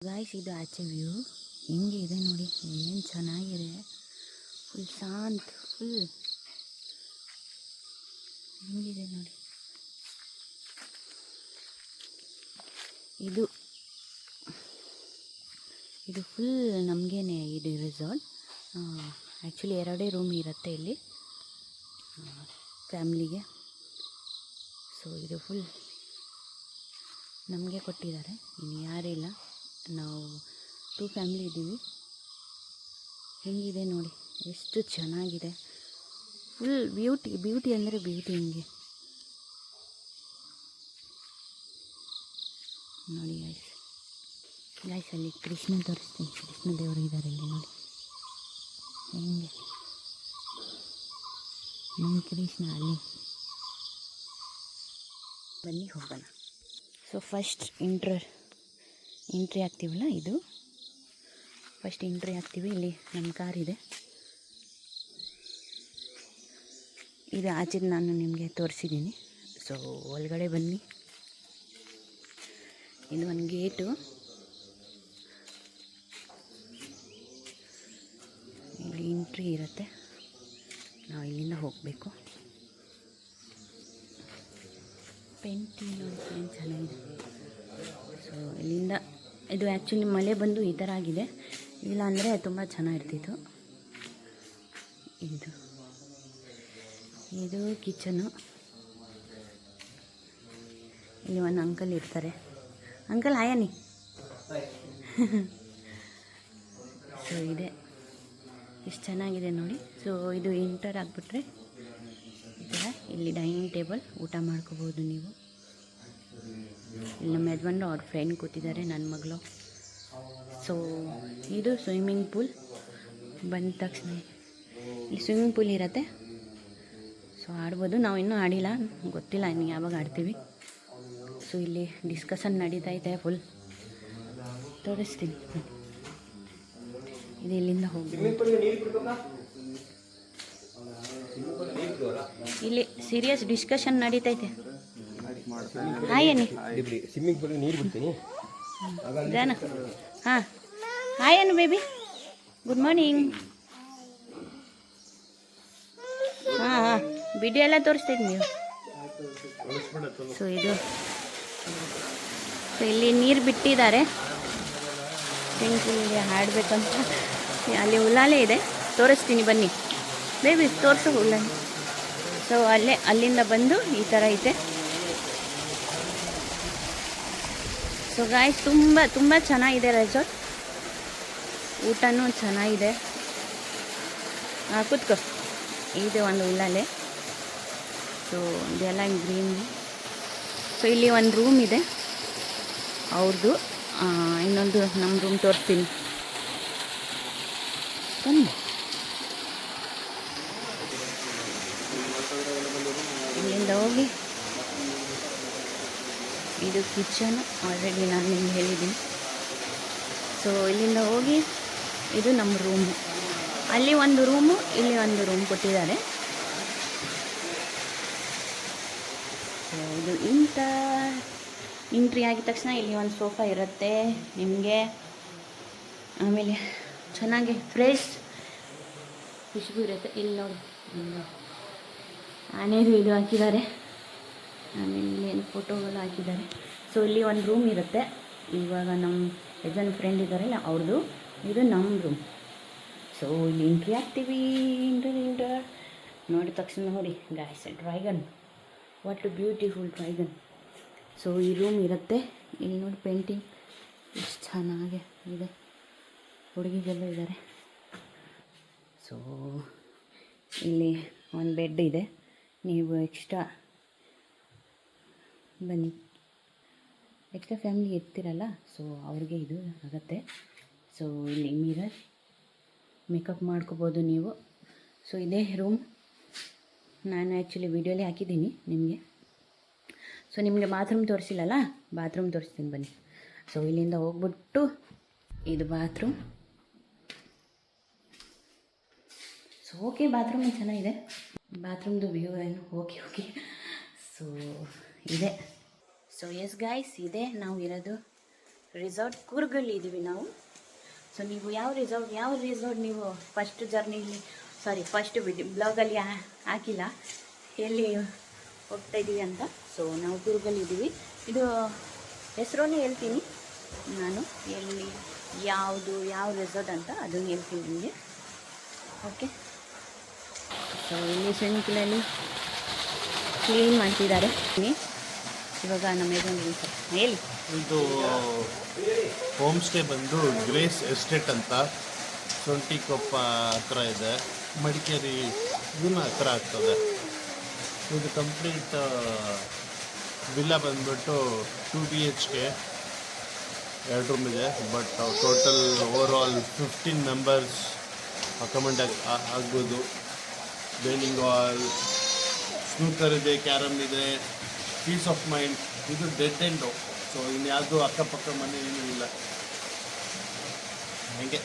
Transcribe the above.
Guys, ಇದು ಆಚೆ view ಹೆಂಗೆ ಇದೆ ನೋಡಿ, ಏನು ಚೆನ್ನಾಗಿದೆ. ಫುಲ್ ಶಾಂತ, ಫುಲ್ ಹೆಂಗಿದೆ ನೋಡಿ. ಇದು ಇದು ಫುಲ್ ನಮಗೇನೆ ಇದು ರೆಸಾರ್ಟ್. ಆ್ಯಕ್ಚುಲಿ 2 ರೂಮ್ ಇರುತ್ತೆ ಇಲ್ಲಿ ಫ್ಯಾಮ್ಲಿಗೆ. ಸೊ ಇದು ಫುಲ್ ನಮಗೆ ಕೊಟ್ಟಿದ್ದಾರೆ, ಇನ್ನು ಯಾರಿಲ್ಲ, ನಾವು 2 ಫ್ಯಾಮ್ಲಿ ಇದ್ದೀವಿ. ಹೆಂಗಿದೆ ನೋಡಿ, ಎಷ್ಟು ಚೆನ್ನಾಗಿದೆ. ಫುಲ್ ಬ್ಯೂಟಿ ಅಂದರೆ ಬ್ಯೂಟಿ. ಹಿಂಗೆ ನೋಡಿ ಗಾಯ್ಸ್ ಅಲ್ಲಿ ಕೃಷ್ಣ ತೋರಿಸ್ತೀನಿ. ಕೃಷ್ಣ ದೇವರು ಇದ್ದಾರೆ ಇಲ್ಲಿ ನೋಡಿ, ಹೆಂಗೆ ನಮ್ಮ ಕೃಷ್ಣ ಅಲ್ಲಿ. ಬನ್ನಿ ಹೋಗೋಣ. ಸೊ ಫಸ್ಟ್ ಎಂಟ್ರಿ ಆಗ್ತೀವಲ್ಲ, ಇದು ಫಸ್ಟ್ ಎಂಟ್ರಿ ಆಗ್ತೀವಿ. ಇಲ್ಲಿ ನಮ್ಮ ಕಾರ್ ಇದೆ. ಇದು ಆಚೆದು ನಾನು ನಿಮಗೆ ತೋರಿಸಿದ್ದೀನಿ. ಸೊ ಒಳಗಡೆ ಬನ್ನಿ. ಇದು ಒಂದು ಗೇಟು. ಇಲ್ಲಿ ಎಂಟ್ರಿ ಇರುತ್ತೆ, ನಾವು ಇಲ್ಲಿಂದ ಹೋಗಬೇಕು. ಪೇಂಟಿಂಗ್ ನೋಡಿ ಏನು ಚೆನ್ನಾಗಿದೆ. ಸೊ ಇಲ್ಲಿಂದ ಇದು ಆ್ಯಕ್ಚುಲಿ ಮಳೆ ಬಂದು ಈ ಥರ ಆಗಿದೆ, ಇಲ್ಲ ಅಂದರೆ ತುಂಬ ಚೆನ್ನಾಗಿರ್ತಿತ್ತು. ಇದು ಕಿಚನು. ಇಲ್ಲಿ ಒಂದು ಅಂಕಲ್ ಇರ್ತಾರೆ. ಅಂಕಲ್ ಆಯನಿ. ಸೊ ಇದೆ, ಎಷ್ಟು ಚೆನ್ನಾಗಿದೆ ನೋಡಿ. ಸೊ ಇದು ಎಂಟರ್ ಆಗಿಬಿಟ್ರೆ ಈ ಥರ ಇಲ್ಲಿ ಡೈನಿಂಗ್ ಟೇಬಲ್, ಊಟ ಮಾಡ್ಕೋಬೋದು ನೀವು. ಇಲ್ಲಿ ನಮ್ಮ ಯಜಮಾನ್ರು ಅವ್ರ ಫ್ರೆಂಡ್ ಕೂತಿದ್ದಾರೆ, ನನ್ನ ಮಗಳು. ಸೊ ಇದು ಸ್ವಿಮ್ಮಿಂಗ್ ಪೂಲ್. ಬಂದ ತಕ್ಷಣ ಇಲ್ಲಿ ಸ್ವಿಮ್ಮಿಂಗ್ ಪೂಲ್ ಇರುತ್ತೆ. ಸೊ ಆಡ್ಬೋದು. ನಾವು ಇನ್ನೂ ಆಡಿಲ್ಲ, ಗೊತ್ತಿಲ್ಲ ಇನ್ನು ಯಾವಾಗ ಆಡ್ತೀವಿ. ಸೊ ಇಲ್ಲಿ ಡಿಸ್ಕಷನ್ ನಡೀತಾ ಇದೆ ಫುಲ್, ತೋರಿಸ್ತೀನಿ. ಇದು ಇಲ್ಲಿಂದ ಹೋಗ್ಬೋದು. ಇಲ್ಲಿ ಸೀರಿಯಸ್ ಡಿಸ್ಕಷನ್ ನಡೀತೈತೆ. ಹಾಯ್ ಅನಿ. ಸ್ವಿಮ್ಮಿಂಗ್ ಪೂಲ್ ನೀರು ಬಿಡ್ತೀನಿ. ಹಾಂ ಹಾಯ್ ಅನು ಬೇಬಿ, ಗುಡ್ ಮಾರ್ನಿಂಗ್. ಹಾಂ ವಿಡಿಯೋ ಎಲ್ಲ ತೋರಿಸ್ತೈತೆ ನೀವು. ಸೊ ಇಲ್ಲಿ ನೀರು ಬಿಟ್ಟಿದ್ದಾರೆ. ಇಲ್ಲಿ ಹಾಡಬೇಕಂತ. ಅಲ್ಲಿ ಉಲ್ಲಾಲೆ ಇದೆ, ತೋರಿಸ್ತೀನಿ ಬನ್ನಿ. ಬೇಬಿ ತೋರಿಸು ಉಲ್ಲಾಲೆ. ಸೊ ಅಲ್ಲಿಂದ ಬಂದು ಈ ಥರ ಐತೆ. ಸೊ ಗಾಯ್ಸ್, ತುಂಬ ಚೆನ್ನಾಗಿದೆ ರೆಸಾರ್ಟ್. ಊಟನೂ ಚೆನ್ನಾಗಿದೆ. ಕೂತ್ಕೋ. ಇದು ಒಂದು ಉಲ್ಲಾಲೆ. ಸೊ ಇದೆಲ್ಲ ಗ್ರೀನ್. ಸೊ ಇಲ್ಲಿ ಒಂದು ರೂಮ್ ಇದೆ ಅವ್ರದ್ದು. ಇನ್ನೊಂದು ನಮ್ಮ ರೂಮ್ ತೋರಿಸ್ತೀನಿ ಬನ್ನಿ. ಇಲ್ಲಿಂದ ಹೋಗಿ ಇದು ಕಿಚನ್, ಆಲ್ರೆಡಿ ನಾನು ನಿಮ್ಗೆ ಹೇಳಿದ್ದೀನಿ. ಸೊ ಇಲ್ಲಿಂದ ಹೋಗಿ ಇದು ನಮ್ಮ ರೂಮು. ಅಲ್ಲಿ ಒಂದು ರೂಮು, ಇಲ್ಲಿ ಒಂದು ರೂಮ್ ಕೊಟ್ಟಿದ್ದಾರೆ. ಸೊ ಇದು ಎಂಟ್ರಿ ಆಗಿದ ತಕ್ಷಣ ಇಲ್ಲಿ ಒಂದು ಸೋಫಾ ಇರುತ್ತೆ ನಿಮಗೆ. ಆಮೇಲೆ ಚೆನ್ನಾಗಿ ಫ್ರೆಶ್ ಖುಷಬು ಇರುತ್ತೆ. ಇಲ್ಲಿ ನೋಡಿ ಆನೆದು ಇದು ಹಾಕಿದ್ದಾರೆ. ಆಮೇಲೆ ಇಲ್ಲಿ ಫೋಟೋಗಳು ಹಾಕಿದ್ದಾರೆ. ಸೊ ಇಲ್ಲಿ ಒಂದು ರೂಮ್ ಇರುತ್ತೆ. ಇವಾಗ ನಮ್ಮ ಯಜಮಾನ್ ಫ್ರೆಂಡ್ ಇದ್ದಾರಲ್ಲ ಅವ್ರದ್ದು, ಇದು ನಮ್ಮ ರೂಮ್. ಸೊ ಇಲ್ಲಿ ಎಂಟ್ರಿ ಆಗ್ತೀವಿ. ಇಂಟರ್ ನೋಡಿದ ತಕ್ಷಣ ನೋಡಿ guys, dragon, what a beautiful dragon. So ಈ ರೂಮ್ ಇರುತ್ತೆ. ಇಲ್ಲಿ ನೋಡಿ ಪೇಂಟಿಂಗ್ ಎಷ್ಟು ಚೆನ್ನಾಗಿ ಇದೆ. ಹುಡುಗಿಗೆಲ್ಲ ಇದ್ದಾರೆ. ಸೊ ಇಲ್ಲಿ ಒಂದು ಬೆಡ್ ಇದೆ. ನೀವು ಎಕ್ಸ್ಟ್ರಾ ಬನ್ನಿ, ಎಕ್ಸ್ಟ್ರಾ ಫ್ಯಾಮಿಲಿ ಇರ್ತೀರಲ್ಲ, ಸೊ ಅವ್ರಿಗೆ ಇದು ಆಗುತ್ತೆ. ಸೊ ಇಲ್ಲಿ ಮಿರರ್, ಮೇಕಪ್ ಮಾಡ್ಕೋಬೋದು ನೀವು. ಸೊ ಇದೇ ರೂಮ್. ನಾನು ಆ್ಯಕ್ಚುಲಿ ವಿಡಿಯೋಲಿ ಹಾಕಿದ್ದೀನಿ ನಿಮಗೆ. ಸೊ ನಿಮಗೆ ಬಾತ್ರೂಮ್ ತೋರಿಸಿಲ್ಲಲ್ಲ, ಬಾತ್ರೂಮ್ ತೋರಿಸ್ತೀನಿ ಬನ್ನಿ. ಸೊ ಇಲ್ಲಿಂದ ಹೋಗ್ಬಿಟ್ಟು ಇದು ಬಾತ್ರೂಮ್. ಸೊ ಓಕೆ, ಬಾತ್ರೂಮ್ ಚೆನ್ನಾಗಿದೆ. ಬಾತ್ರೂಮ್ದು ವ್ಯೂ ಏನು ಓಕೆ. ಸೊ ಇದೆ. ಸೊ ಎಸ್ ಗಾಯ್ಸ್, ಇದೆ ನಾವು ಇರೋದು ರೆಸಾರ್ಟ್ ಕೂರ್ಗಲ್ಲಿ ಇದ್ದೀವಿ ನಾವು. ಸೊ ನೀವು ಯಾವ ರೆಸಾರ್ಟ್ ನೀವು ಫಸ್ಟ್ ಜರ್ನಿಲಿ ಫಸ್ಟ್ ಬ್ಲಾಗಲ್ಲಿ ಹಾಕಿಲ್ಲ ಎಲ್ಲಿ ಹೋಗ್ತಾ ಇದ್ದೀವಿ ಅಂತ. ಸೊ ನಾವು ಕೂರ್ಗಲ್ಲಿ ಇದ್ದೀವಿ. ಇದು ಹೆಸರನ್ನೇ ಹೇಳ್ತೀನಿ ನಾನು, ಎಲ್ಲಿ ಯಾವ ರೆಸಾರ್ಟ್ ಅಂತ ಅದನ್ನು ಹೇಳ್ತೀನಿ ನಿಮಗೆ. ಓಕೆ. ಸೊ ಇಲ್ಲಿ ಸ್ವಿಮ್ಮಿಂಗ್ ಪೂಲಲ್ಲಿ ಕ್ಲೀನ್ ಮಾಡ್ತಿದ್ದಾರೆ. ಇವಾಗ ನಮ್ಮ ಯಜಮಾನ್ರು ಹೇಳಿ. ಇದು ಹೋಮ್ ಸ್ಟೇ ಬಂದು ಗ್ರೇಸ್ ಎಸ್ಟೇಟ್ ಅಂತ ಸೊಂಟಿಕೊಪ್ಪ ಹತ್ರ ಇದೆ, ಮಡಿಕೇರಿ ಇದನ್ನ ಹತ್ರ ಆಗ್ತದೆ. ಇದು ಕಂಪ್ಲೀಟ್ ವಿಲ್ಲಾ ಬಂದ್ಬಿಟ್ಟು 2 BHK 2 ರೂಮ್ ಇದೆ. But total over all 15 members accommodate ಆಗ್ಬೋದು. ಡೈನಿಂಗ್ ಹಾಲ್, ಸ್ನೂಕರ್ ಇದೆ, ಕ್ಯಾರಮ್ ಇದೆ, ಪೀಸ್ ಆಫ್ ಮೈಂಡ್. ಇದು ಡೆಡ್ ಎಂಡು. ಸೊ ಇನ್ಯಾವುದು ಅಕ್ಕಪಕ್ಕ ಮನೆ ಏನೂ ಇಲ್ಲ. ಹಂಗೆ